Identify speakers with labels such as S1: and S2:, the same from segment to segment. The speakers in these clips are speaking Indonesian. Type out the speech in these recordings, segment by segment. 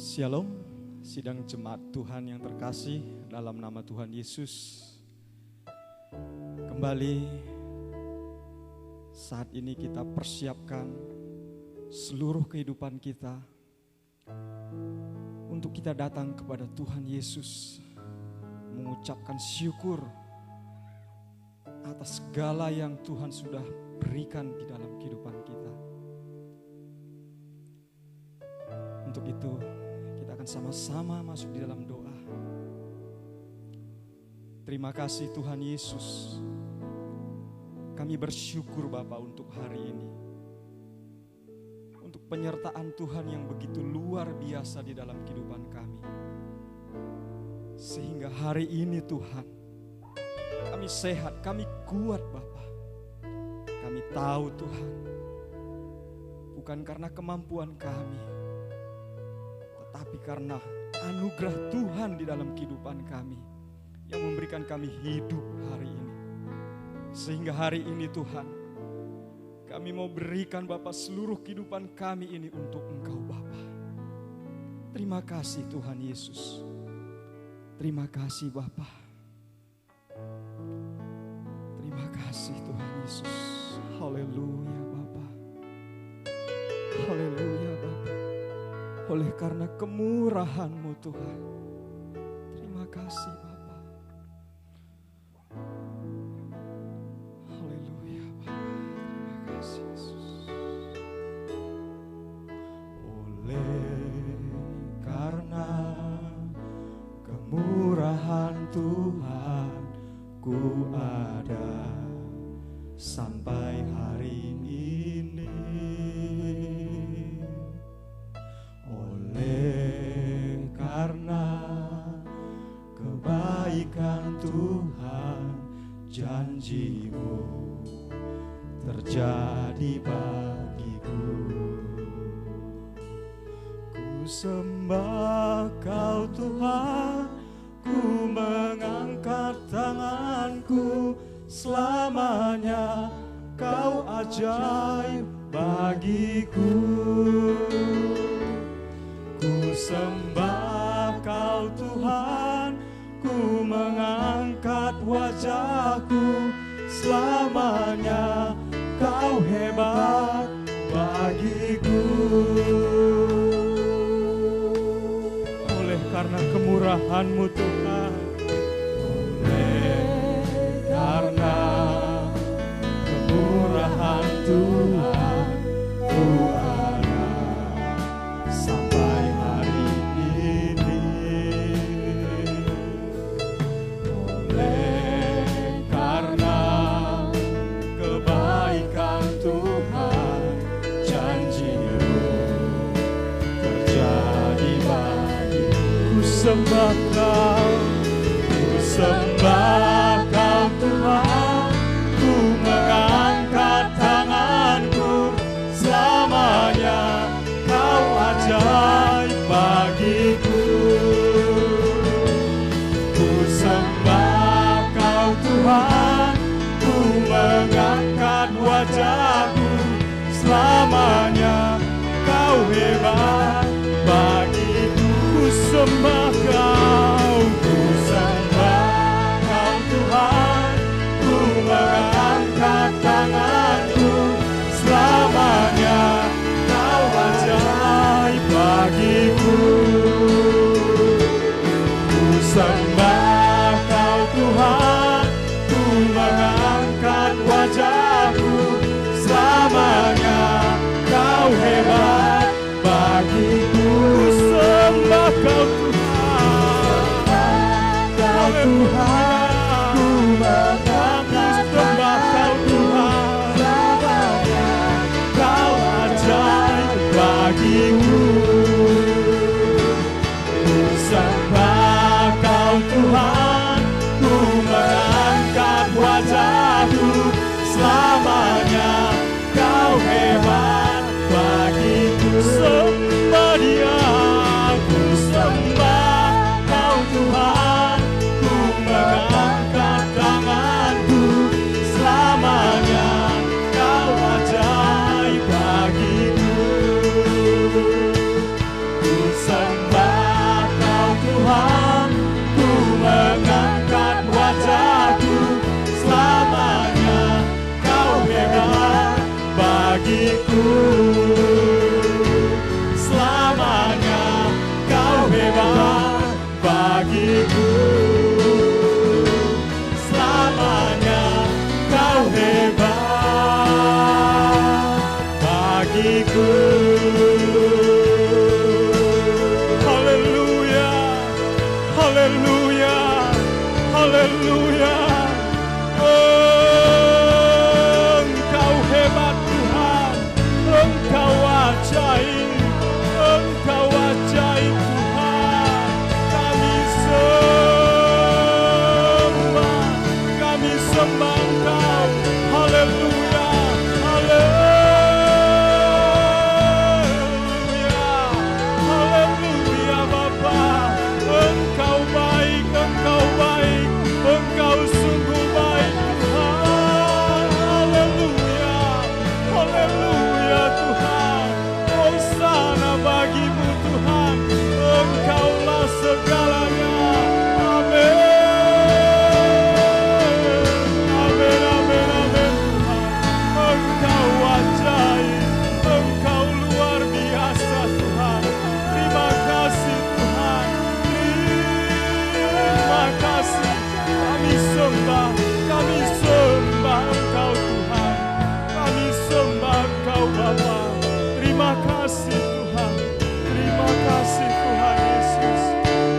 S1: Shalom, sidang jemaat Tuhan yang terkasih dalam nama Tuhan Yesus. Kembali saat ini kita persiapkan seluruh kehidupan kita untuk kita datang kepada Tuhan Yesus, mengucapkan syukur atas segala yang Tuhan sudah berikan di dalam kehidupan kita. Untuk itu kita akan sama-sama masuk di dalam doa. Terima kasih Tuhan Yesus. Kami bersyukur Bapa untuk hari ini. Untuk penyertaan Tuhan yang begitu luar biasa di dalam kehidupan kami. Sehingga hari ini Tuhan, kami sehat, kami kuat Bapa. Kami tahu Tuhan, bukan karena kemampuan kami, tetapi karena anugerah Tuhan di dalam kehidupan kami yang memberikan kami hidup hari ini. Sehingga hari ini Tuhan, kami mau berikan Bapa seluruh kehidupan kami ini untuk Engkau Bapa. Terima kasih Tuhan Yesus. Terima kasih Bapa. Terima kasih Tuhan Yesus. Haleluya Bapa. Haleluya Bapa. Oleh karena kemurahan-Mu Tuhan. Terima kasih Bapa. Haleluya Bapa. Terima kasih Yesus. Oleh karena kemurahan Tuhan, ku ada sampai hari ini. Oleh karena kebaikan Tuhan, janji-Mu terjadi bagiku. Ku sembah Kau Tuhan, ku mengangkat tanganku, selamanya Kau ajaib bagiku. Ku sembah Kau Tuhan, ku mengangkat wajahku, selamanya Kau hebat bagiku. Oleh karena kemurahan-Mu Tuhan, oleh karena kemurahan Tuhan, ku ada sampai hari ini. Oleh karena kebaikan Tuhan, janji-Mu terjadi bagiku. Ku sembah Kau, ku sembah Kau Tuhan, ku mengangkat tanganku, selamanya Kau ajaib bagiku. Ku sembah Kau Tuhan, ku mengangkat wajahku, selamanya Kau hebat bagiku. Ku sembah Kau, ku sembah Kau Tuhan, ku mengangkat tanganku, selamanya Kau ajaib bagiku. Ku sembah Kau Tuhan, ku mengangkat wajahku, selamanya Kau hebat bagiku. Ku sembah Kau Tuhan, bagiku. Selamanya kau hebat bagiku. Selamanya kau hebat bagiku. Haleluya, haleluya, haleluya. Engkau hebat Tuhan, Engkau ajaib, Engkau ajaib Tuhan. Kami sembah Engkau. Haleluya, haleluya, haleluya Bapa. Engkau baik, Engkau baik, Engkau sungguh baik Tuhan. Haleluya, haleluya Tuhan. Hosana bagimu Tuhan, Engkaulah segalanya. Amin, amin, amin, amin Tuhan. Engkau ajaib, Engkau luar biasa Tuhan. Terima kasih Tuhan, terima kasih. Kami sembah Engkau Tuhan. Kami sembah Engkau Bapa. Terima kasih Tuhan, terima kasih Tuhan Yesus.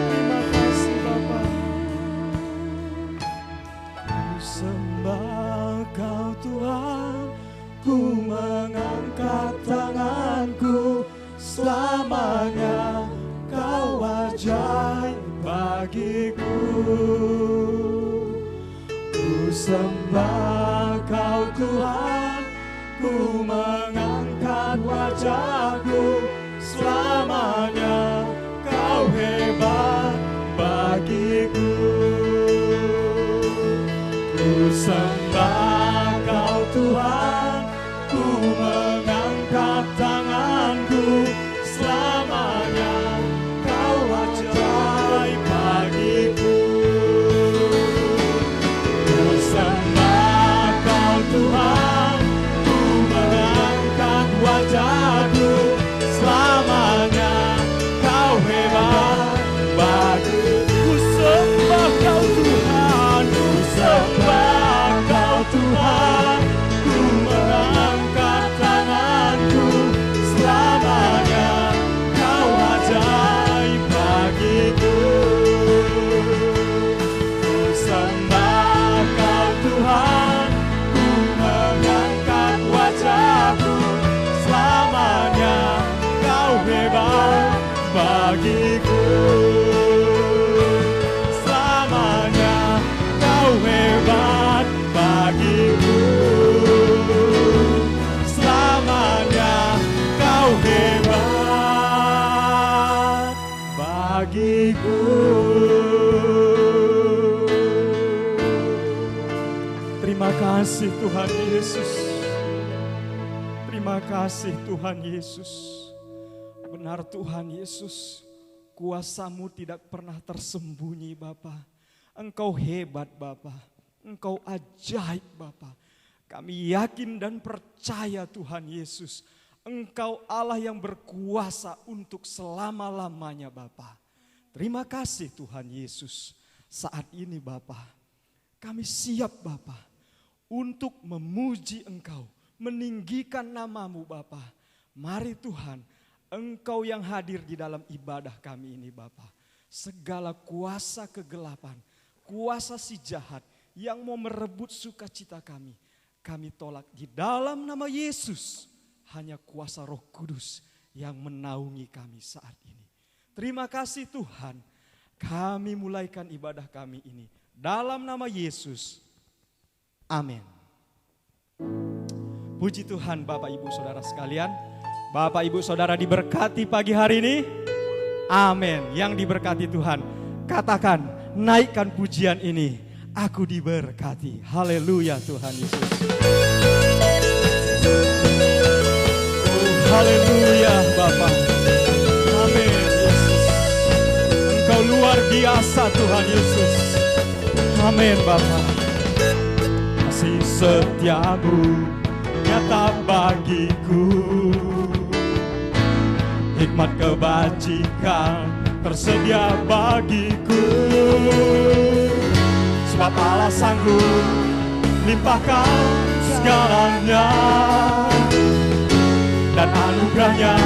S1: Terima kasih Bapa. Ku sembah Kau Tuhan, ku mengangkat tanganku. Selamanya Kau ajaib bagiku. Ku sembah Kau Tuhan, ku mengangkat wajahku. Selamanya Kau hebat bagiku. Ku sembah Kau Tuhan, ku mengangkat tanganku. Selamanya Kau ajaib bagiku. Ku sembah Kau Tuhan, ku mengangkat wajahku. Selamanya Kau hebat bagiku. Ku sembah Kau Tuhan, ku sembah Kau Tuhan, ku mengangkat tanganku. Selamanya Kau ajaib bagiku. Ku sembah Kau Tuhan, ku mengangkat wajahku. Selamanya Kau hebat bagiku. Selamanya Kau hebat bagiku. Selamanya Kau hebat bagiku. Terima kasih Tuhan Yesus. Terima kasih Tuhan Yesus. Benar Tuhan Yesus, kuasa-Mu tidak pernah tersembunyi Bapa. Engkau hebat Bapa, Engkau ajaib Bapa. Kami yakin dan percaya Tuhan Yesus, Engkau Allah yang berkuasa untuk selama-lamanya Bapa. Terima kasih Tuhan Yesus. Saat ini Bapa, kami siap Bapa untuk memuji Engkau, meninggikan nama-Mu Bapa. Mari Tuhan, Engkau yang hadir di dalam ibadah kami ini Bapa. Segala kuasa kegelapan, kuasa si jahat yang mau merebut sukacita kami, kami tolak di dalam nama Yesus. Hanya kuasa Roh Kudus yang menaungi kami saat ini. Terima kasih Tuhan, kami mulaikan ibadah kami ini dalam nama Yesus. Amin. Puji Tuhan Bapak Ibu Saudara sekalian. Bapak Ibu Saudara diberkati pagi hari ini. Amin. Yang diberkati Tuhan, katakan, naikkan pujian ini. Aku diberkati. Haleluya Tuhan Yesus. Haleluya Bapak. Amin Yesus. Engkau luar biasa Tuhan Yesus. Amin Bapak. Kasih setiamu nyata bagiku. Hikmat kebajikan tersedia bagiku. Sebab Allah sanggup limpahkan segalanya, dan anugerahnya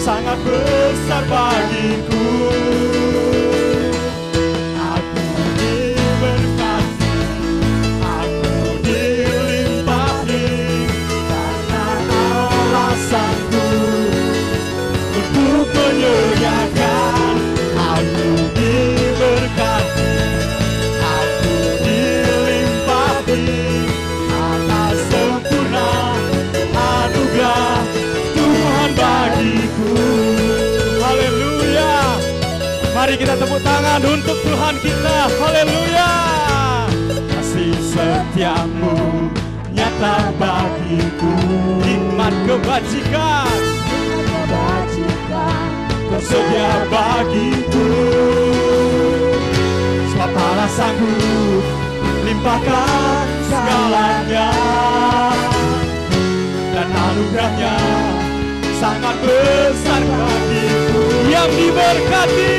S1: sangat besar bagiku. Aku diberkati, aku dilimpahi, karena Allah sanggup untuk menyediakan. Aku diberkati, aku dilimpahi, atas sempurna anugerah Tuhan bagiku. Haleluya. Mari kita tepuk tangan untuk Tuhan kita. Haleluya. Kasih setiamu nyata bagiku. Hikmat kebajikan tersedia bagiku. Sebab Allah sanggup limpahkan segalanya, dan anugerahnya sangat besar bagiku. Yang diberkati,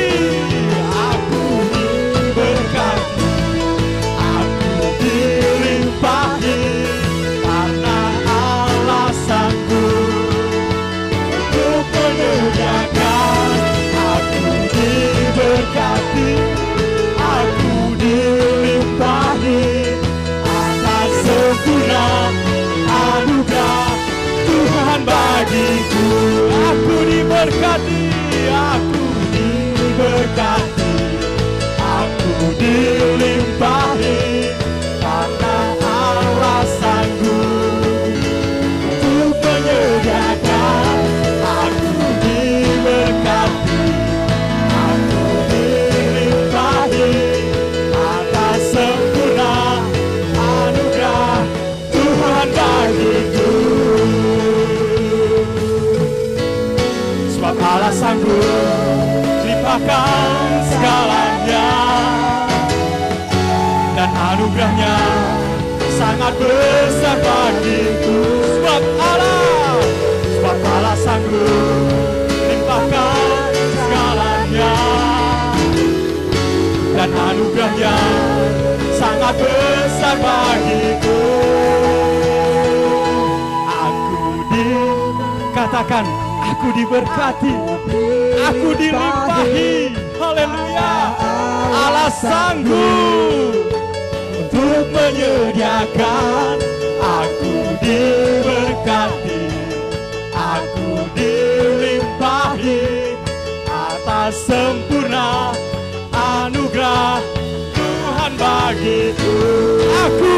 S1: aku diberkati, aku dilimpahi, karena Allah sanggup untuk menyediakan. Aku diberkati, aku dilimpahi, atas sempurna anugerah Tuhan bagiku. Aku diberkati, aku diberkati, aku dilimpahi, karena Allah sanggup untuk menyediakan. Aku diberkati, aku dilimpahi, atas sempurna anugerah Tuhan bagiku. Sebab Allah sanggup limpahkan segalanya, dan anugerahnya sangat besar bagiku. Sebab Allah sanggup limpahkan segalanya, dan anugerahnya sangat besar bagiku. Katakan, aku diberkati, aku dilimpahi. Haleluya. Allah sanggup untuk menyediakan. Aku diberkati, aku dilimpahi, atas sempurna anugerah Tuhan bagiku. Aku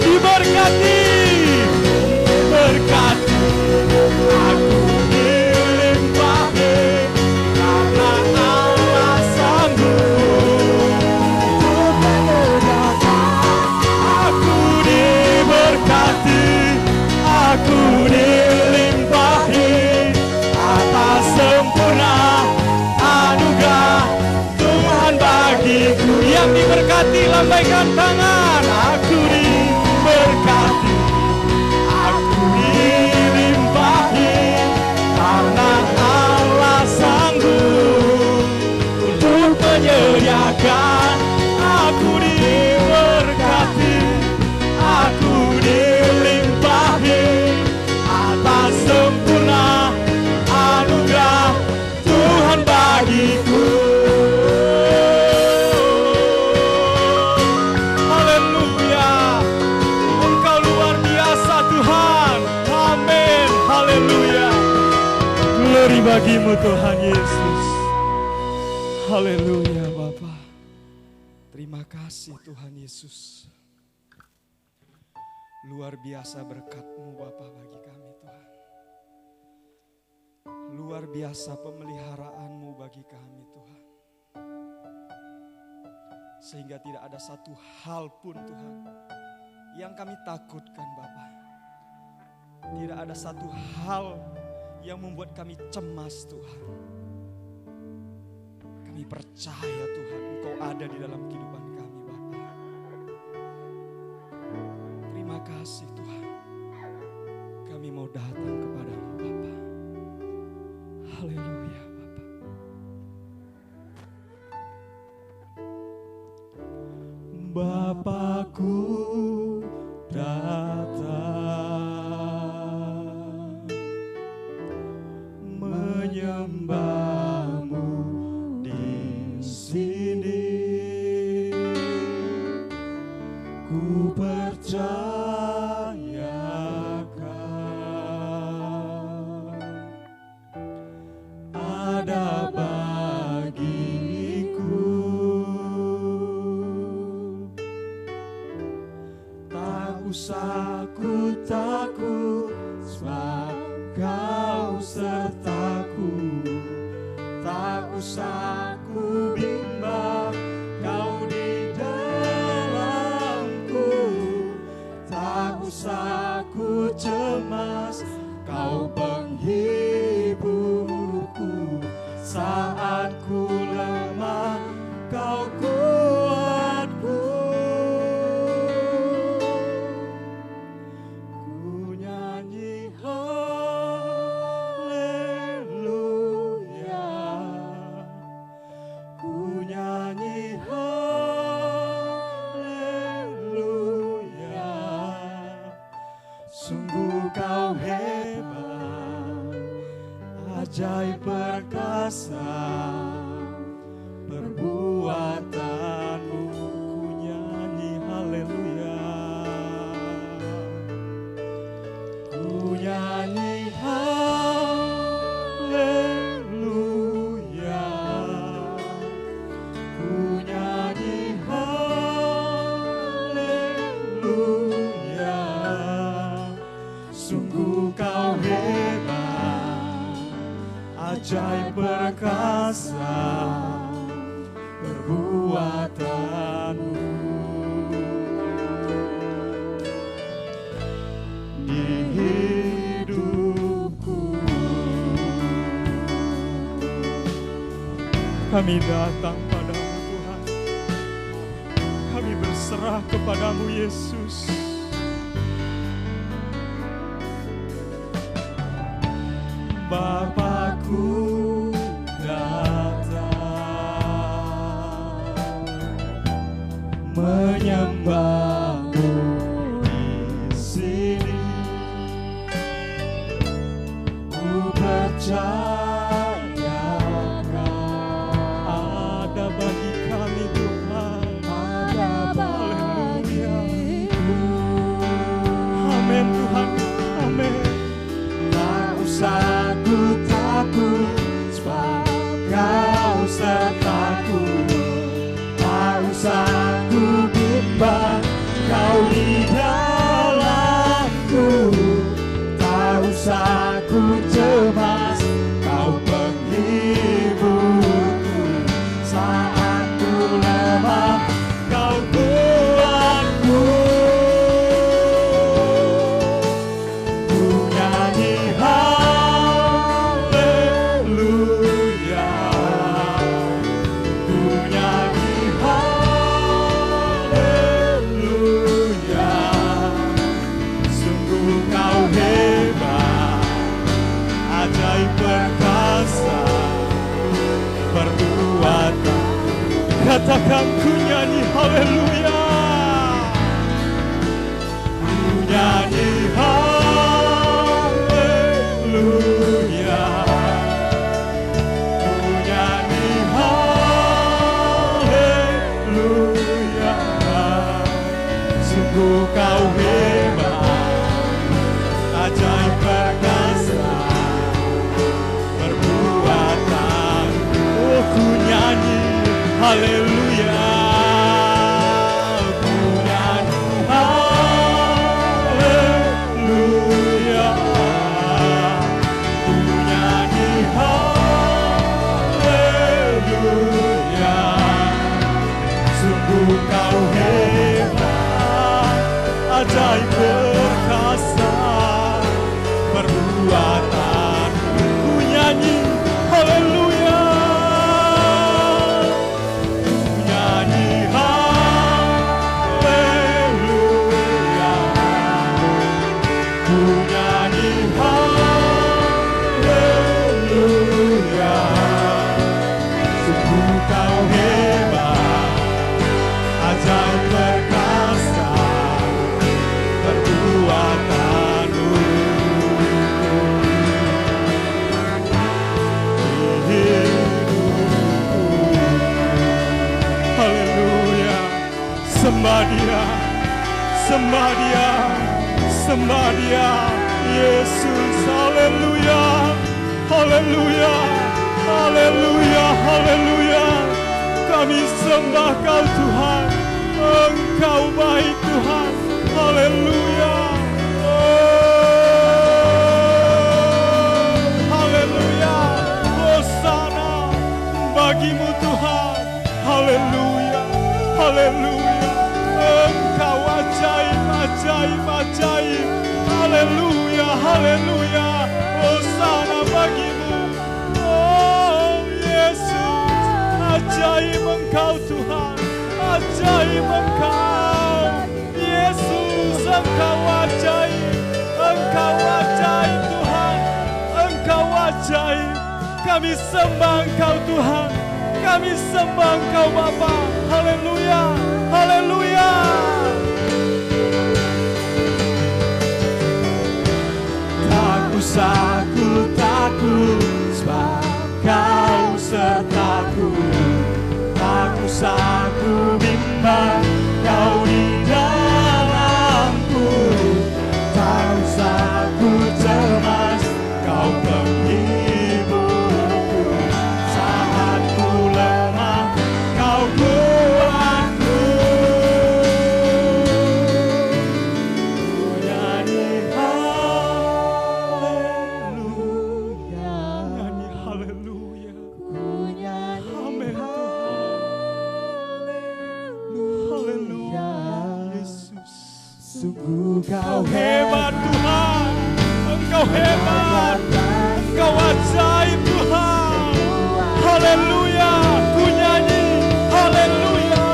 S1: diberkati, diberkati, aku dilimpahi, karena Allah sanggup untuk menyediakan. Aku diberkati, aku dilimpahi, atas sempurna anugerah Tuhan bagiku. Yang diberkati lambaikan tangan. Aku diberkati, aku dilimpahi, karena Allah sanggup untuk menyediakan. Aku diberkati, aku dilimpahi, atas sempurna anugerah Tuhan bagiku. Haleluya. Engkau luar biasa Tuhan. Amin. Haleluya. Glory bagimu Tuhan Yesus. Haleluya Bapa. Terima kasih Tuhan Yesus. Luar biasa berkat-Mu Bapa bagi kami Tuhan. Luar biasa pemeliharaan-Mu bagi kami Tuhan. Sehingga tidak ada satu hal pun Tuhan yang kami takutkan Bapa. Tidak ada satu hal yang membuat kami cemas Tuhan. Kami percaya Tuhan Engkau ada di dalam kehidupan kami Bapa. Terima kasih Tuhan. Bapakku datang menyembahmu di sini. Ku percayakan ada bagiku. Tak usah ku takut, sebab Kau sertaku. Tak usah ku bimbang, Kau di dalamku. Tak usah ku cemas, Kau penghiburku. Saat ku lemah, Kau kuatku. Ku nyanyi haleluya, ku nyanyi haleluya. Sungguh Kau hebat, ajaib perkasa perbuatanmu. Ku nyanyi haleluya, ku nyanyi haleluya, ku nyanyi haleluya. Sungguh Kau hebat, ajaib perkasa perbuatanmu. Di hidupku kami datang padamu Tuhan, kami berserah kepadamu Yesus. Bapakku datang menyembahmu di sini. Ku percayakan ada bagi kami Tuhan, ada bagiku. Amin Tuhan, amin. Tak usah ku takut, sebab Kau sertaku. Tak usah ku bimbang, Kau di dalamku. Tak usah ku cemas, Kau penghiburku. Saat ku lemah, Kau kuatku. Ku nyanyi haleluya, ku nyanyi haleluya. Sungguh Kau hebat, ajaib perkasa perbuatan. Katakan ku nyanyi haleluya, ku nyanyi haleluya, ku nyanyi haleluya. Sungguh Kau hebat, ajaib perkasa perbuatan. Oh, ku nyanyi haleluya, ku nyanyi haleluya, ku nyanyi haleluya. Sungguh Kau hebat, ajaib perkasa perbuatan. Ku nyanyi haleluya, ku nyanyi haleluya, ku nyanyi haleluya. Sungguh Kau hebat, ajaib perkasa Sembah Dia, sembah Dia, sembah Dia. Yesus, haleluya, haleluya, haleluya, haleluya. Kami sembah Kau Tuhan, Engkau baik Tuhan, haleluya. Haleluya, hosana bagimu Tuhan, haleluya, haleluya. Engkau ajaib, ajaib, ajaib, haleluya, haleluya. Hosana bagimu, oh Yesus, ajaib Engkau Tuhan, ajaib Engkau, Yesus, Engkau ajaib, Engkau ajaib Tuhan, Engkau ajaib. Kami sembah Engkau Tuhan, kami sembah Engkau Bapa, haleluya, haleluya. Tak usah ku takut, sebab Kau sertaku. Tak usah ku bimbang, Kau di dalamku. Tak usah ku cemas, Kau penghiburku. Saat ku lemah, Kau kuatku. Ku nyanyi haleluya, nyanyi haleluya. Amin Tuhan. Haleluya, Yesus.
S2: Sungguh
S1: Kau hebat Tuhan, Engkau hebat, Engkau ajaib Tuhan. Haleluya, ku nyanyi haleluya.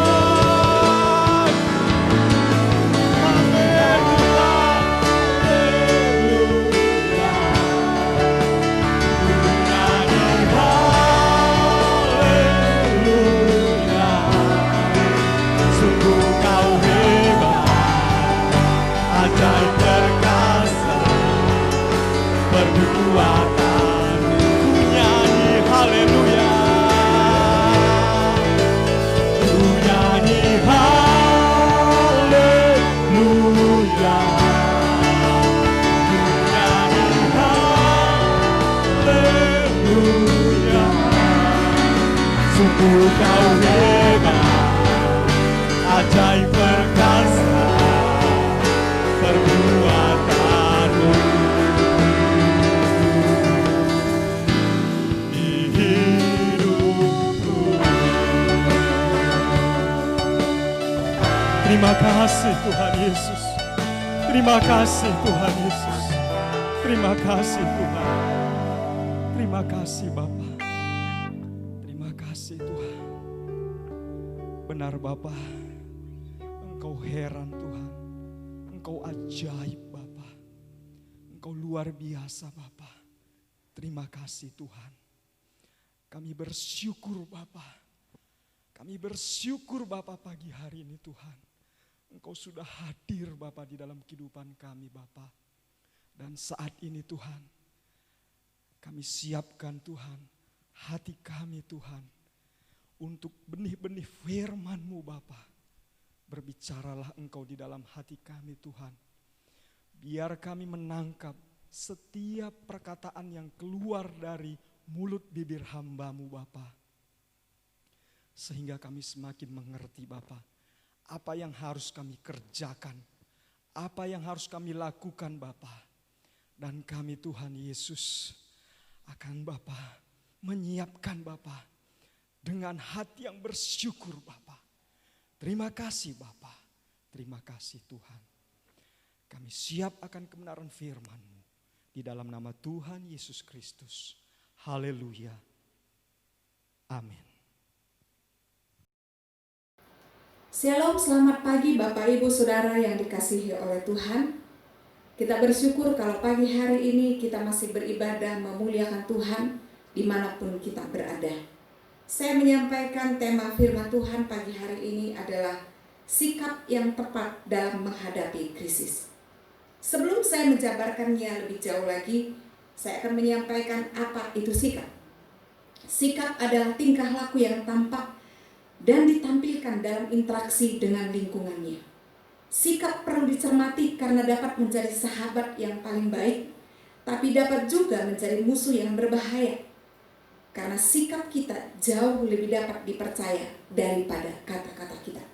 S1: Amin Tuhan. Haleluya. Ku nyanyi haleluya. Sungguh Kau hebat, ajaib perkasa, perbuatanmu. Ku nyanyi haleluya, ku nyanyi haleluya, ku nyanyi haleluya. Sungguh Kau hebat, ajaib perkasa, perbuatanmu. Di hidupku. Terima kasih Tuhan Yesus, terima kasih Tuhan Yesus, terima kasih Tuhan, terima kasih Bapa, terima kasih Tuhan. Benar Bapa, Engkau heran Tuhan, Engkau ajaib Bapa, Engkau luar biasa Bapa. Terima kasih Tuhan. Kami bersyukur Bapa, kami bersyukur Bapa pagi hari ini Tuhan. Engkau sudah hadir Bapa di dalam kehidupan kami Bapa. Dan saat ini Tuhan, kami siapkan Tuhan hati kami Tuhan untuk benih-benih firman-Mu Bapa. Berbicaralah Engkau di dalam hati kami Tuhan. Biar kami menangkap setiap perkataan yang keluar dari mulut bibir hamba-Mu Bapa. Sehingga kami semakin mengerti Bapa, apa yang harus kami kerjakan, apa yang harus kami lakukan Bapa. Dan kami Tuhan Yesus akan Bapa menyiapkan Bapa dengan hati yang bersyukur Bapa. Terima kasih Bapa, terima kasih Tuhan. Kami siap akan kebenaran firman-Mu di dalam nama Tuhan Yesus Kristus. Haleluya. Amin.
S3: Shalom, selamat pagi Bapak Ibu Saudara yang dikasihi oleh Tuhan. Kita bersyukur kalau pagi hari ini kita masih beribadah memuliakan Tuhan dimanapun kita berada. Saya menyampaikan tema firman Tuhan pagi hari ini adalah sikap yang tepat dalam menghadapi krisis. Sebelum saya menjabarkannya lebih jauh lagi, saya akan menyampaikan apa itu sikap. Sikap adalah tingkah laku yang tampak dan ditampilkan dalam interaksi dengan lingkungannya. Sikap perlu dicermati karena dapat menjadi sahabat yang paling baik, tapi dapat juga menjadi musuh yang berbahaya. Karena sikap kita jauh lebih dapat dipercaya daripada kata-kata kita.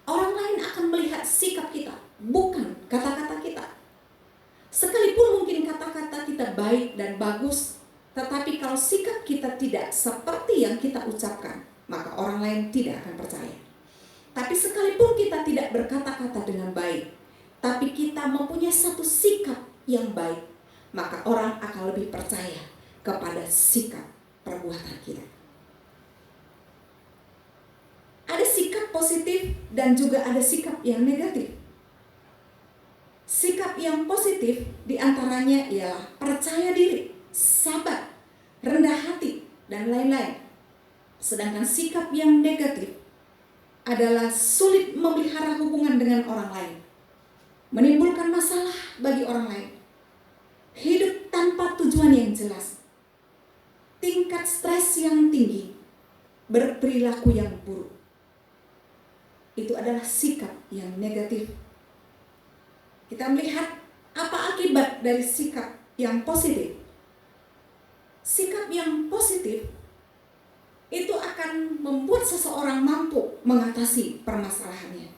S3: Orang lain akan melihat sikap kita, bukan kata-kata kita. Sekalipun mungkin kata-kata kita baik dan bagus, tetapi kalau sikap kita tidak seperti yang kita ucapkan, maka orang lain tidak akan percaya. Tapi sekalipun kita tidak berkata-kata dengan baik, tapi kita mempunyai satu sikap yang baik, maka orang akan lebih percaya kepada sikap perbuatan kita. Ada sikap positif dan juga ada sikap yang negatif. Sikap yang positif diantaranya ialah percaya diri, sabar, rendah hati, dan lain-lain. Sedangkan sikap yang negatif adalah sulit memelihara hubungan dengan orang lain, menimbulkan masalah bagi orang lain, hidup tanpa tujuan yang jelas, tingkat stres yang tinggi, berperilaku yang buruk. Itu adalah sikap yang negatif. Kita melihat apa akibat dari sikap yang positif. Sikap yang positif itu akan membuat seseorang mampu mengatasi permasalahannya.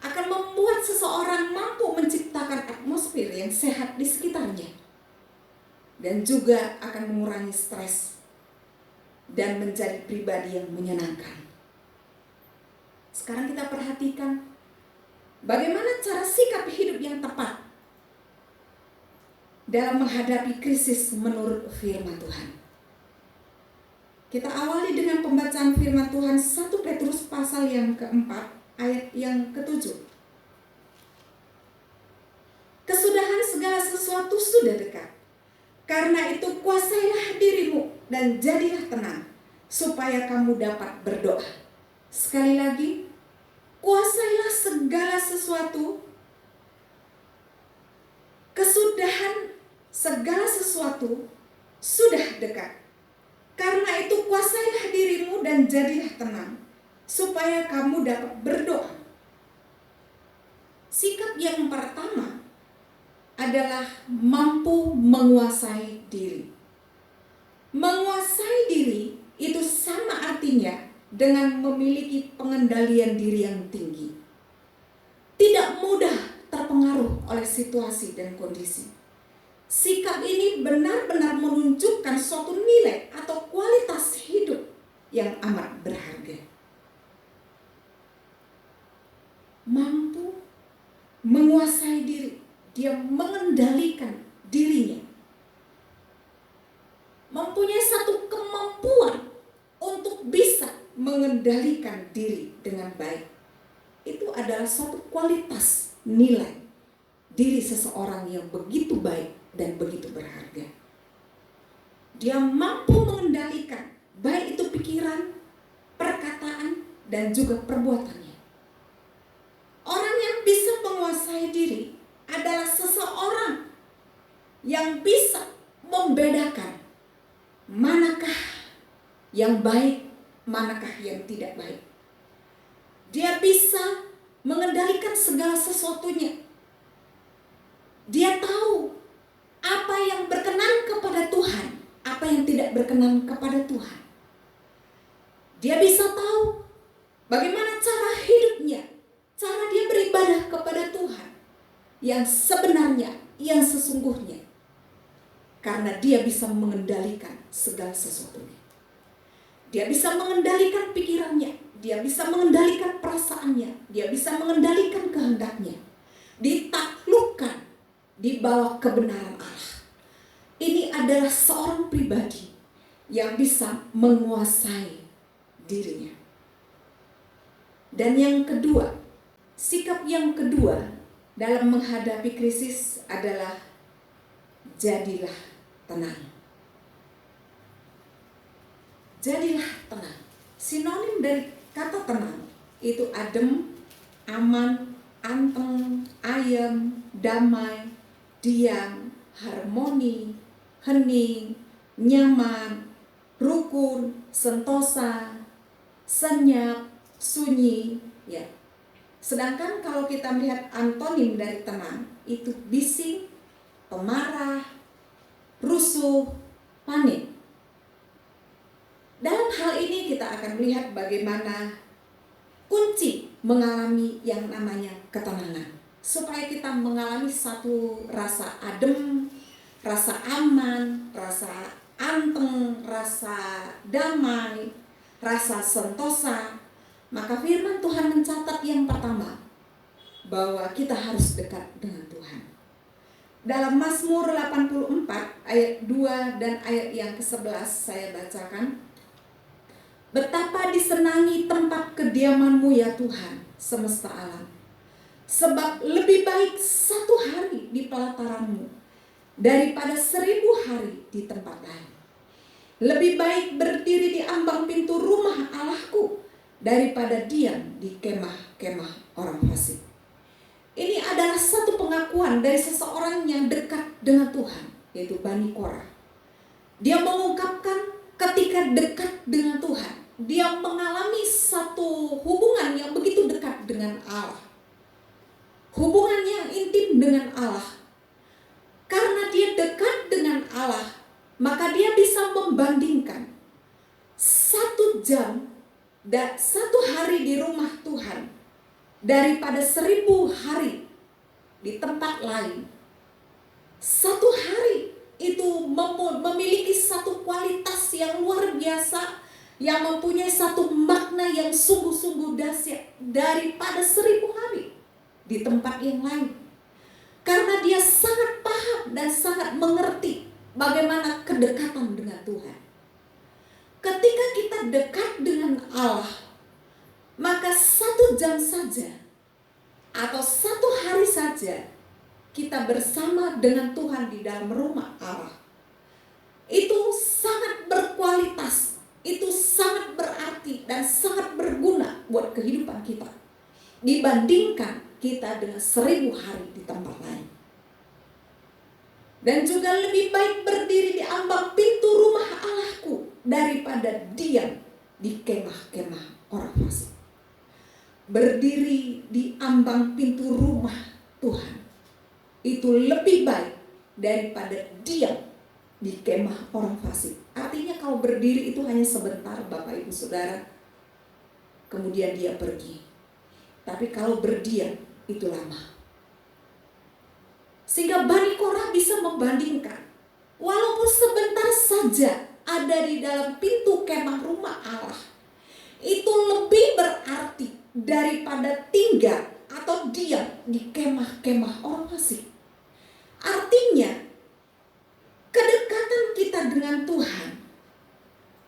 S3: Akan membuat seseorang mampu menciptakan atmosfer yang sehat di sekitarnya. Dan juga akan mengurangi stres dan menjadi pribadi yang menyenangkan. Sekarang kita perhatikan bagaimana cara sikap hidup yang tepat dalam menghadapi krisis menurut firman Tuhan. Kita awali dengan pembacaan firman Tuhan 1 Petrus pasal yang keempat ayat yang ke-7. Kesudahan segala sesuatu sudah dekat. Karena itu kuasailah dirimu dan jadilah tenang, supaya kamu dapat berdoa. Sekali lagi, kuasailah segala sesuatu. Kesudahan segala sesuatu sudah dekat. Karena itu kuasailah dirimu dan jadilah tenang, supaya kamu dapat berdoa. Sikap yang pertama adalah mampu menguasai diri. Menguasai diri itu sama artinya dengan memiliki pengendalian diri yang tinggi. Tidak mudah terpengaruh oleh situasi dan kondisi. Sikap ini benar-benar menunjukkan suatu nilai atau kualitas hidup yang amat berharga. Mampu menguasai diri, dia mengendalikan dirinya. Mempunyai satu kemampuan untuk bisa mengendalikan diri dengan baik. Itu adalah suatu kualitas nilai diri seseorang yang begitu baik dan begitu berharga. Dia mampu mengendalikan baik itu pikiran, perkataan, dan juga perbuatannya. Orang yang bisa menguasai diri adalah seseorang yang bisa membedakan manakah yang baik, manakah yang tidak baik. Dia bisa mengendalikan segala sesuatunya. Dia tahu apa yang berkenan kepada Tuhan, apa yang tidak berkenan kepada Tuhan. Dia bisa tahu bagaimana cara hidupnya, cara dia beribadah kepada Tuhan yang sebenarnya, yang sesungguhnya. Karena dia bisa mengendalikan segala sesuatunya. Dia bisa mengendalikan pikirannya, dia bisa mengendalikan perasaannya, dia bisa mengendalikan kehendaknya. Ditaklukkan di bawah kebenaran Allah. Ini adalah seorang pribadi yang bisa menguasai dirinya. Dan yang kedua, sikap yang kedua dalam menghadapi krisis adalah jadilah tenang. Jadilah tenang. Sinonim dari kata tenang itu adem, aman, anteng, ayem, damai, diam, harmoni, hening, nyaman, rukun, sentosa, senyap, sunyi, ya. Sedangkan kalau kita melihat antonim dari tenang, itu bising, pemarah, rusuh, panik. Dalam hal ini kita akan melihat bagaimana kunci mengalami yang namanya ketenangan. Supaya kita mengalami satu rasa adem, rasa aman, rasa anteng, rasa damai, rasa sentosa. Maka firman Tuhan mencatat yang pertama, bahwa kita harus dekat dengan Tuhan. Dalam Mazmur 84 ayat 2 dan ayat yang ke-11 saya bacakan. Betapa disenangi tempat kediaman-Mu ya Tuhan semesta alam. Sebab lebih baik 1 hari di pelataran-Mu daripada 1000 hari di tempat lain. Lebih baik berdiri di ambang pintu rumah Allahku daripada diam di kemah-kemah orang fasik. Ini adalah satu pengakuan dari seseorang yang dekat dengan Tuhan, yaitu Bani Korah. Dia mengungkapkan ketika dekat dengan Tuhan, dia mengalami satu hubungan yang begitu dekat dengan Allah. Hubungan yang intim dengan Allah. Karena dia dekat dengan Allah, maka dia bisa membandingkan 1 jam dan 1 hari di rumah Tuhan daripada 1000 hari di tempat lain. 1 hari itu memiliki satu kualitas yang luar biasa, yang mempunyai satu makna yang sungguh-sungguh dahsyat daripada 1000 hari di tempat yang lain. Karena dia sangat paham dan sangat mengerti bagaimana kedekatan dengan Tuhan. Ketika kita dekat dengan Allah, maka 1 jam saja atau 1 hari saja kita bersama dengan Tuhan di dalam rumah Allah, itu sangat berkualitas, itu sangat berarti dan sangat berguna buat kehidupan kita dibandingkan kita dengan 1000 hari di tempat lain. Dan juga lebih baik berdiri di ambang pintu rumah Allahku daripada diam di kemah-kemah orang fasik. Berdiri di ambang pintu rumah Tuhan itu lebih baik daripada diam di kemah orang fasik. Artinya kalau berdiri itu hanya sebentar, Bapak Ibu Saudara, kemudian dia pergi. Tapi kalau berdiam itu lama. Sehingga Bani Korah bisa membandingkan, walaupun sebentar saja ada di dalam pintu kemah rumah Allah, itu lebih berarti daripada tinggal atau diam di kemah-kemah orang fasik. Artinya, kedekatan kita dengan Tuhan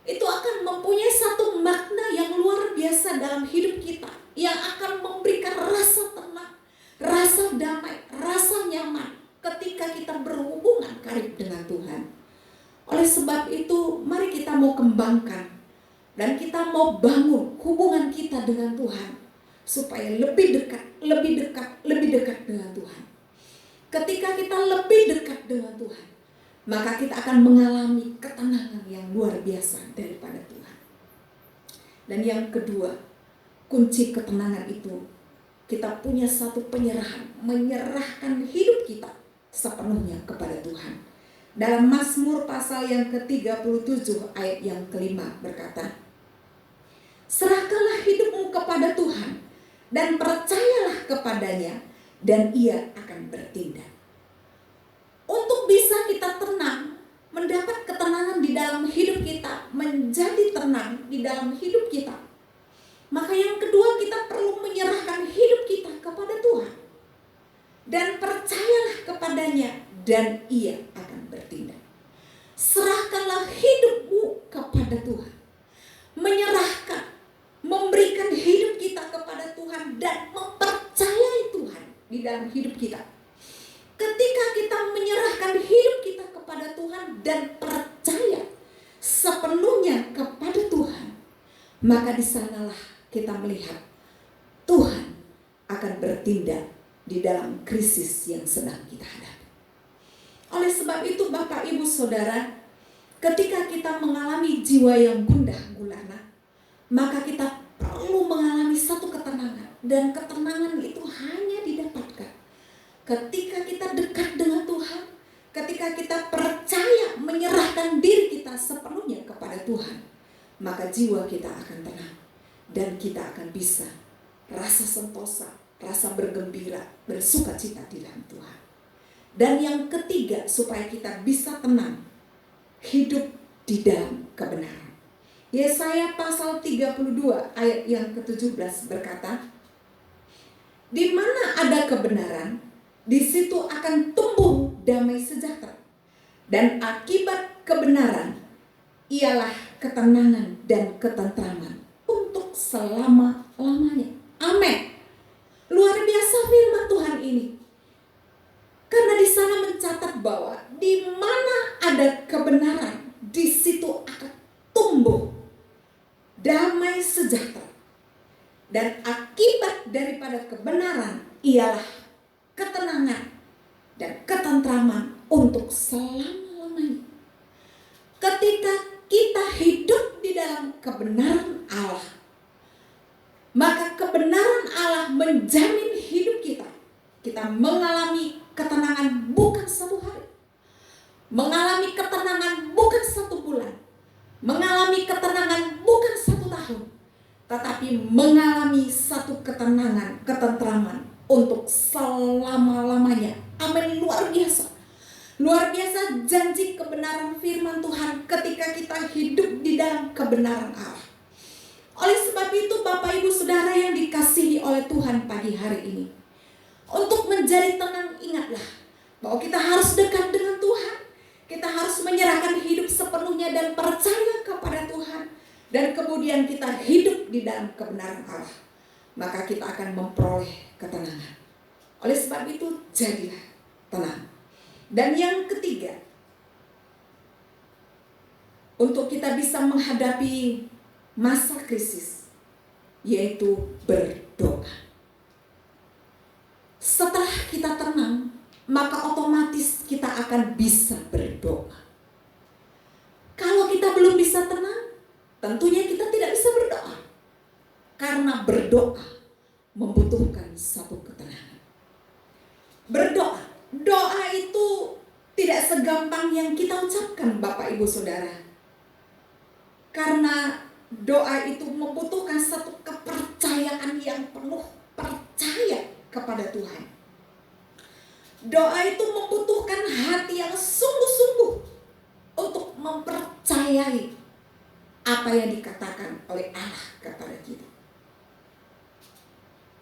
S3: itu akan mempunyai satu makna yang luar biasa dalam hidup kita, yang akan memberikan rasa tenang, rasa damai, rasa nyaman ketika kita berhubungan karib dengan Tuhan. Oleh sebab itu, mari kita mau kembangkan dan kita mau bangun hubungan kita dengan Tuhan supaya lebih dekat, lebih dekat, lebih dekat dengan Tuhan. Ketika kita lebih dekat dengan Tuhan, maka kita akan mengalami ketenangan yang luar biasa daripada Tuhan. Dan yang kedua, kunci ketenangan itu, kita punya satu penyerahan, menyerahkan hidup kita sepenuhnya kepada Tuhan. Dalam Mazmur pasal yang ke-37 ayat yang ke-5 berkata, serahkanlah hidupmu kepada Tuhan dan percayalah kepadanya dan ia akan bertindak. Untuk bisa kita tenang, mendapat ketenangan di dalam hidup kita, menjadi tenang di dalam hidup kita, maka yang kedua kita perlu menyerahkan hidup kita kepada Tuhan dan percayalah kepadanya dan ia akan bertindak. Serahkanlah hidupmu kepada Tuhan, menyerahkan, memberikan hidup kita kepada Tuhan dan mempercayai Tuhan di dalam hidup kita. Ketika kita menyerahkan hidup kita kepada Tuhan dan percaya sepenuhnya kepada Tuhan, maka di sanalah kita melihat Tuhan akan bertindak di dalam krisis yang sedang kita hadapi. Oleh sebab itu Bapak Ibu Saudara, ketika kita mengalami jiwa yang gundah gulana, maka kita perlu mengalami satu ketenangan. Dan ketenangan itu hanya didapatkan ketika kita dekat dengan Tuhan, ketika kita percaya menyerahkan diri kita sepenuhnya kepada Tuhan, maka jiwa kita akan tenang dan kita akan bisa rasa sentosa, rasa bergembira, bersuka cita di dalam Tuhan. Dan yang ketiga, supaya kita bisa tenang, hidup di dalam kebenaran. Yesaya pasal 32 ayat yang ke-17 berkata, di mana ada kebenaran, di situ akan tumbuh damai sejahtera. Dan akibat kebenaran ialah ketenangan dan ketentraman untuk selama-lamanya. Amin. Luar biasa firman Tuhan ini. Karena di sana mencatat bahwa di mana ada kebenaran, di situ akan tumbuh damai sejahtera. Dan akibat daripada kebenaran ialah ketenangan dan ketentraman untuk selama-lamanya. Ketika kita hidup di dalam kebenaran Allah, maka kebenaran Allah menjamin hidup kita. Kita mengalami ketenangan bukan satu hari, mengalami ketenangan bukan satu bulan, mengalami ketenangan bukan satu tahun, tetapi mengalami satu ketenangan, ketentraman untuk selama-lamanya. Amin. Luar biasa. Luar biasa janji kebenaran firman Tuhan ketika kita hidup di dalam kebenaran Allah. Oleh sebab itu Bapak Ibu Saudara yang dikasihi oleh Tuhan pagi hari ini, untuk menjadi tenang, ingatlah bahwa kita harus dekat dengan Tuhan. Kita harus menyerahkan hidup sepenuhnya dan percaya kepada Tuhan. Dan kemudian kita hidup di dalam kebenaran Allah, maka kita akan memperoleh ketenangan. Oleh sebab itu jadilah tenang. Dan yang ketiga, untuk kita bisa menghadapi masa krisis, yaitu berdoa. Setelah kita tenang, maka otomatis kita akan bisa berdoa. Kalau kita belum bisa tenang, tentunya kita tidak bisa berdoa. Karena berdoa membutuhkan satu ketenangan. Berdoa, doa itu tidak segampang yang kita ucapkan Bapak Ibu Saudara. Karena doa itu membutuhkan satu kepercayaan yang penuh, percaya kepada Tuhan. Doa itu membutuhkan hati yang sungguh-sungguh untuk mempercayai apa yang dikatakan oleh Allah kepada kita.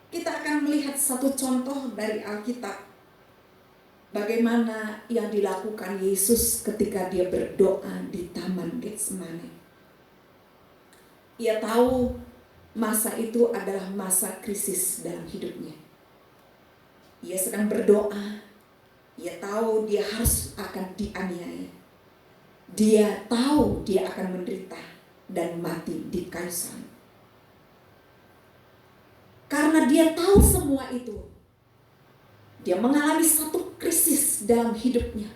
S3: Kita akan melihat satu contoh dari Alkitab, bagaimana yang dilakukan Yesus ketika dia berdoa di Taman Getsemani. Ia tahu masa itu adalah masa krisis dalam hidupnya. Ia sedang berdoa. Ia tahu dia harus akan dianiaya. Dia tahu dia akan menderita dan mati di kayu salib. Karena dia tahu semua itu, dia mengalami satu krisis dalam hidupnya.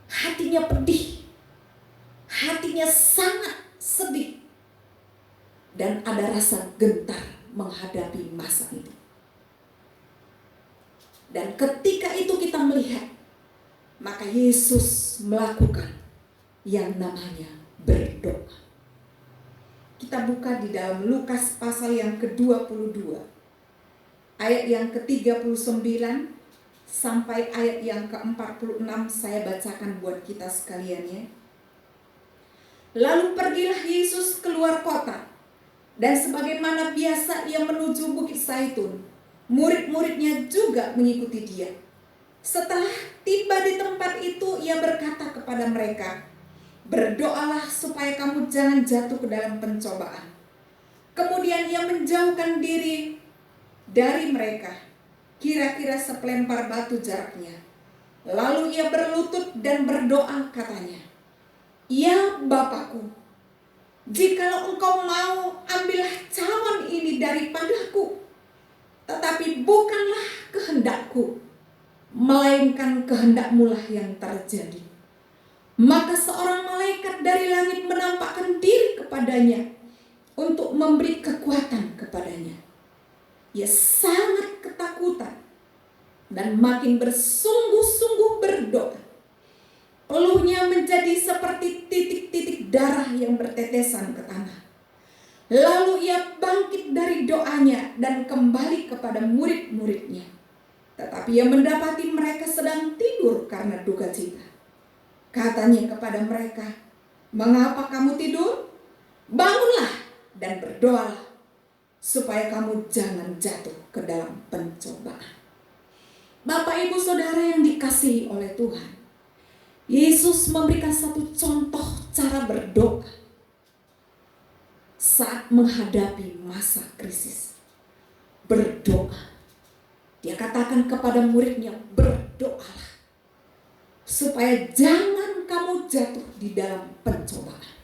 S3: Hatinya pedih, hatinya sangat sedih, dan ada rasa gentar menghadapi masa itu. Dan ketika itu kita melihat, maka Yesus melakukan yang namanya berdoa. Kita buka di dalam Lukas pasal yang ke-22, ayat yang ke-39 sampai ayat yang ke-46, saya bacakan buat kita sekalian ya. Lalu pergilah Yesus keluar kota, dan sebagaimana biasa ia menuju Bukit Zaitun. Murid-muridnya juga mengikuti dia. Setelah tiba di tempat itu, ia berkata kepada mereka, berdoalah supaya kamu jangan jatuh ke dalam pencobaan. Kemudian ia menjauhkan diri dari mereka, kira-kira sepelempar batu jaraknya. Lalu ia berlutut dan berdoa katanya, ya Bapakku, jikalau engkau mau, ambillah cawan ini daripadaku. Tetapi bukanlah kehendakku, melainkan kehendakmu lah yang terjadi. Maka seorang malaikat dari langit menampakkan diri kepadanya. untuk memberi kekuatan kepadanya. Ia sangat ketakutan dan makin bersungguh-sungguh berdoa. Peluhnya menjadi seperti titik-titik darah yang bertetesan ke tanah. Lalu ia bangkit dari doanya dan kembali kepada murid-muridnya. Tetapi ia mendapati mereka sedang tidur karena duka cita. Katanya kepada mereka, "Mengapa kamu tidur? Bangunlah dan berdoalah, supaya kamu jangan jatuh ke dalam pencobaan." Bapak, Ibu, Saudara yang dikasihi oleh Tuhan, Yesus memberikan satu contoh cara berdoa saat menghadapi masa krisis. Berdoa. Dia katakan kepada muridnya, "Berdoalah supaya jangan kamu jatuh di dalam pencobaan."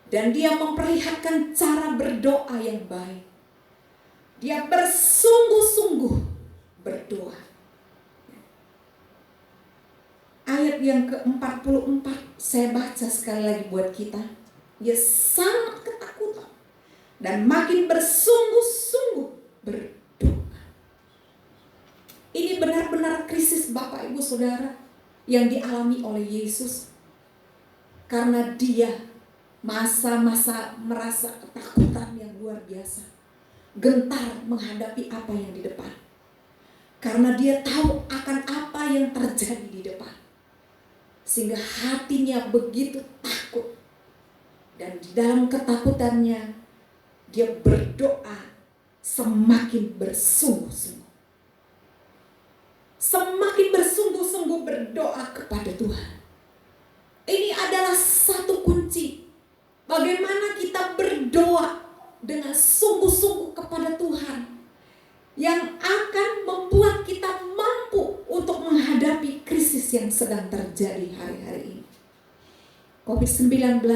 S3: Dan dia memperlihatkan cara berdoa yang baik. Dia bersungguh-sungguh berdoa. Ayat yang ke-44 saya baca sekali lagi buat kita. Dia sangat ketakutan dan makin bersungguh-sungguh berdoa. Ini benar-benar krisis Bapak, Ibu, Saudara yang dialami oleh Yesus. Karena dia masa-masa merasa ketakutan yang luar biasa. Gentar menghadapi apa yang di depan. Karena dia tahu akan apa yang terjadi di depan. Sehingga hatinya begitu takut. Dan di dalam ketakutannya dia berdoa semakin bersungguh-sungguh. Semakin bersungguh-sungguh berdoa kepada Tuhan. Ini adalah satu kunci. Bagaimana kita berdoa dengan sungguh-sungguh kepada Tuhan. Yang akan membuat kita mampu untuk menghadapi krisis yang sedang terjadi hari-hari ini. COVID-19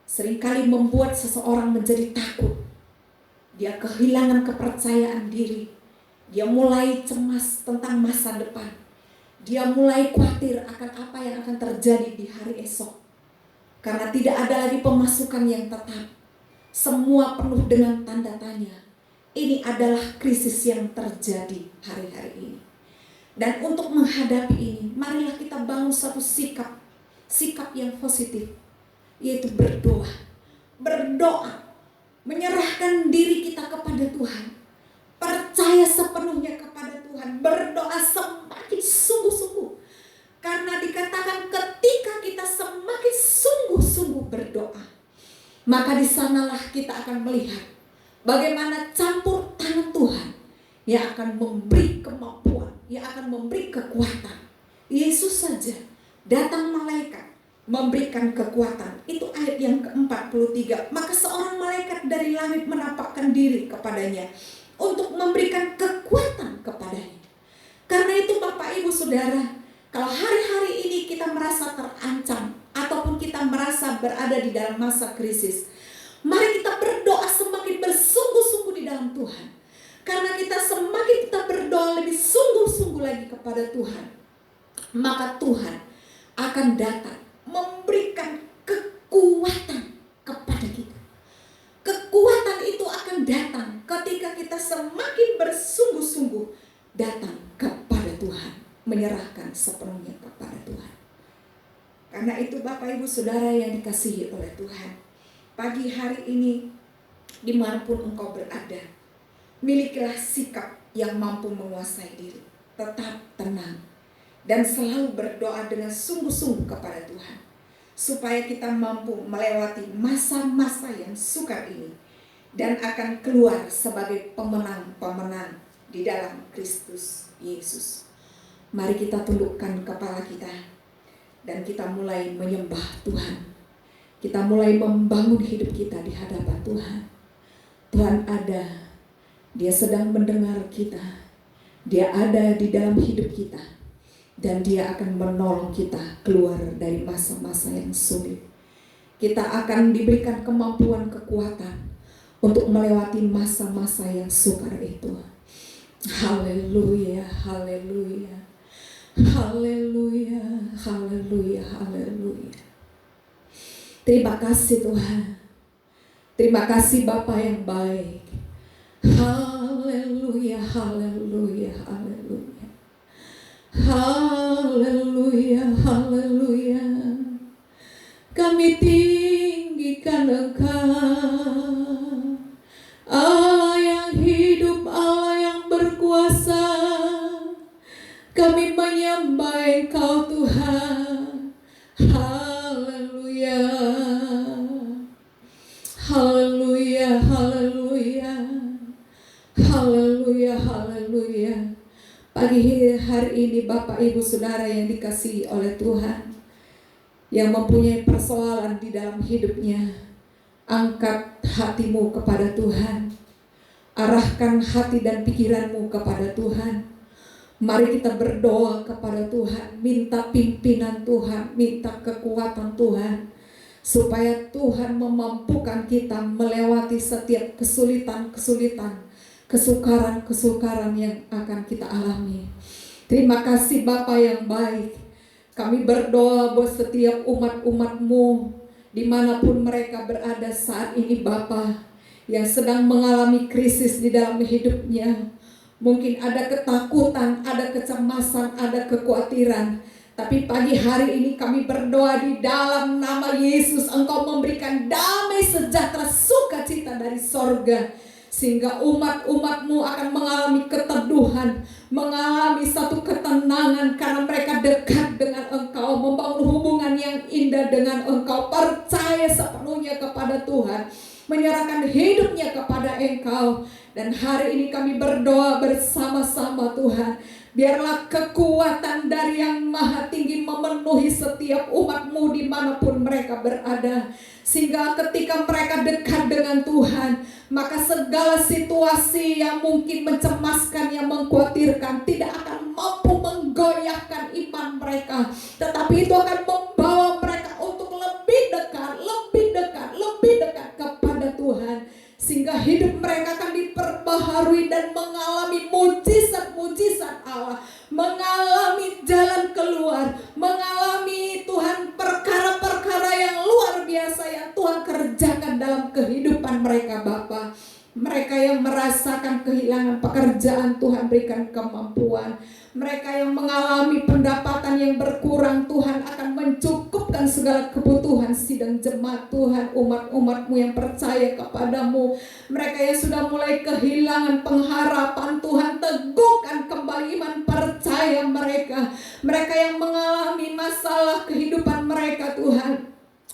S3: seringkali membuat seseorang menjadi takut. Dia kehilangan kepercayaan diri. Dia mulai cemas tentang masa depan. Dia mulai khawatir akan apa yang akan terjadi di hari esok. Karena tidak ada lagi pemasukan yang tetap. Semua penuh dengan tanda tanya. Ini adalah krisis yang terjadi hari-hari ini. Dan untuk menghadapi ini, marilah kita bangun satu sikap yang positif, yaitu berdoa. Berdoa, menyerahkan diri kita kepada Tuhan. Percaya sepenuhnya kepada Tuhan. Berdoa semakin sungguh-sungguh. Karena dikatakan ketika kita semakin sungguh-sungguh berdoa, maka di sanalah kita akan melihat bagaimana campur tangan Tuhan yang akan memberi kemampuan, yang akan memberi kekuatan. Yesus saja datang malaikat memberikan kekuatan. Itu ayat yang ke-43. Maka seorang malaikat dari langit menampakkan diri kepadanya untuk memberikan kekuatan kepadanya. Karena itu Bapak, Ibu, Saudara, kalau hari-hari ini kita merasa terancam ataupun kita merasa berada di dalam masa krisis, mari kita berdoa semakin bersungguh-sungguh di dalam Tuhan. Karena semakin kita berdoa lebih sungguh-sungguh lagi kepada Tuhan, maka Tuhan akan datang memberikan kekuatan kepada kita. Kekuatan itu akan datang ketika kita semakin bersungguh-sungguh datang kepada Tuhan, menyerahkan sepenuhnya kepada Tuhan. Karena itu Bapak, Ibu, Saudara yang dikasihi oleh Tuhan, pagi hari ini dimanapun engkau berada, milikilah sikap yang mampu menguasai diri. Tetap tenang dan selalu berdoa dengan sungguh-sungguh kepada Tuhan, supaya kita mampu melewati masa-masa yang sukar ini dan akan keluar sebagai pemenang-pemenang di dalam Kristus Yesus. Mari kita tundukkan kepala kita dan kita mulai menyembah Tuhan. Kita mulai membangun hidup kita di hadapan Tuhan. Tuhan ada, Dia sedang mendengar kita. Dia ada di dalam hidup kita. Dan Dia akan menolong kita keluar dari masa-masa yang sulit. Kita akan diberikan kemampuan, kekuatan untuk melewati masa-masa yang sukar itu. Haleluya, haleluya, haleluya, haleluya, haleluya. Terima kasih Tuhan. Terima kasih Bapa yang baik. Haleluya, haleluya, haleluya. Haleluya, haleluya. Kami tinggikan Engkau, Allah yang hidup, Allah yang berkuasa. Kami menyembah Engkau Tuhan. Haleluya. Haleluya, haleluya. Haleluya, haleluya. Pagi hari ini Bapak Ibu Saudara yang dikasihi oleh Tuhan, yang mempunyai persoalan di dalam hidupnya, angkat hatimu kepada Tuhan. Arahkan hati dan pikiranmu kepada Tuhan. Mari kita berdoa kepada Tuhan, minta pimpinan Tuhan, minta kekuatan Tuhan, supaya Tuhan memampukan kita melewati setiap kesulitan-kesulitan, kesukaran-kesukaran yang akan kita alami. Terima kasih Bapa yang baik. Kami berdoa buat setiap umat-umat-Mu dimanapun mereka berada saat ini Bapa, yang sedang mengalami krisis di dalam hidupnya. Mungkin ada ketakutan, ada kecemasan, ada kekhawatiran. Tapi pagi hari ini kami berdoa di dalam nama Yesus, Engkau memberikan damai sejahtera sukacita dari sorga, sehingga umat-umat-Mu akan mengalami keteduhan, mengalami satu ketenangan karena mereka dekat dengan Engkau, membangun hubungan yang indah dengan Engkau, percaya sepenuhnya kepada Tuhan, menyerahkan hidupnya kepada Engkau. Dan hari ini kami berdoa bersama-sama Tuhan, biarlah kekuatan dari Yang Maha Tinggi memenuhi setiap umat-Mu dimanapun mereka berada, sehingga ketika mereka dekat dengan Tuhan, maka segala situasi yang mungkin mencemaskan, yang mengkhawatirkan, tidak akan mampu menggoyahkan iman mereka, tetapi itu akan membawa mereka untuk lebih dekat, lebih dekat, lebih dekat kepada Tuhan, sehingga hidup mereka akan diperbaharui dan mengalami mujizat-mujizat Allah, mengalami jalan keluar, mengalami Tuhan perkara-perkara yang luar biasa yang Tuhan kerjakan dalam kehidupan mereka Bapa. Mereka yang merasakan kehilangan pekerjaan, Tuhan berikan kemampuan. Mereka yang mengalami pendapatan yang berkurang, Tuhan akan mencukupkan segala kebutuhan sidang jemaat Tuhan, umat-umat-Mu yang percaya kepadamu. Mereka yang sudah mulai kehilangan pengharapan, Tuhan teguhkan kembali iman percaya mereka. Mereka yang mengalami masalah kehidupan mereka, Tuhan,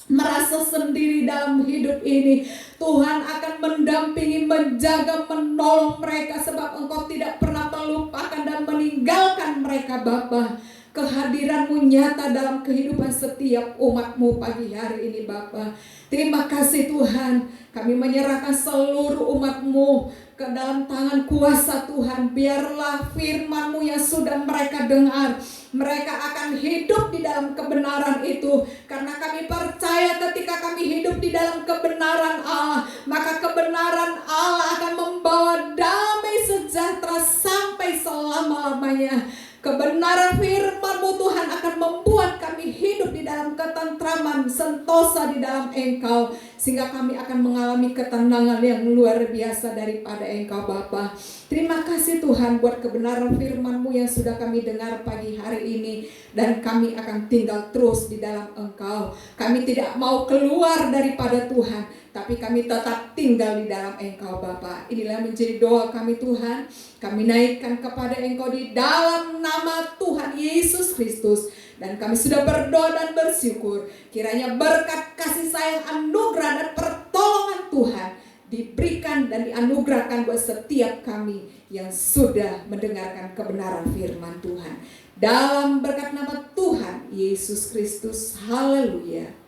S3: merasa sendiri dalam hidup ini, Tuhan akan mendampingi, menjaga, menolong mereka, sebab Engkau tidak pernah melupakan dan meninggalkan mereka Bapa. Kehadiran-Mu nyata dalam kehidupan setiap umat-Mu pagi hari ini Bapa. Terima kasih Tuhan, kami menyerahkan seluruh umat-Mu ke dalam tangan kuasa Tuhan. Biarlah firman-Mu yang sudah mereka dengar, mereka akan hidup di dalam kebenaran itu. Karena kami percaya ketika kami hidup di dalam kebenaran Allah, maka kebenaran Allah akan membawa damai sejahtera sampai selama-lamanya. Kebenaran firman-Mu Tuhan akan membuat kami hidup di dalam ketentraman, sentosa di dalam Engkau, sehingga kami akan mengalami ketenangan yang luar biasa daripada Engkau Bapa. Terima kasih Tuhan buat kebenaran firman-Mu yang sudah kami dengar pagi hari ini, dan kami akan tinggal terus di dalam Engkau. Kami tidak mau keluar daripada Tuhan, tapi kami tetap tinggal di dalam Engkau Bapa. Inilah menjadi doa kami Tuhan. Kami naikkan kepada Engkau di dalam nama Tuhan Yesus Kristus. Dan kami sudah berdoa dan bersyukur, kiranya berkat kasih sayang, anugerah dan pertolongan Tuhan diberikan dan dianugerahkan buat setiap kami yang sudah mendengarkan kebenaran firman Tuhan. Dalam berkat nama Tuhan Yesus Kristus. Haleluya.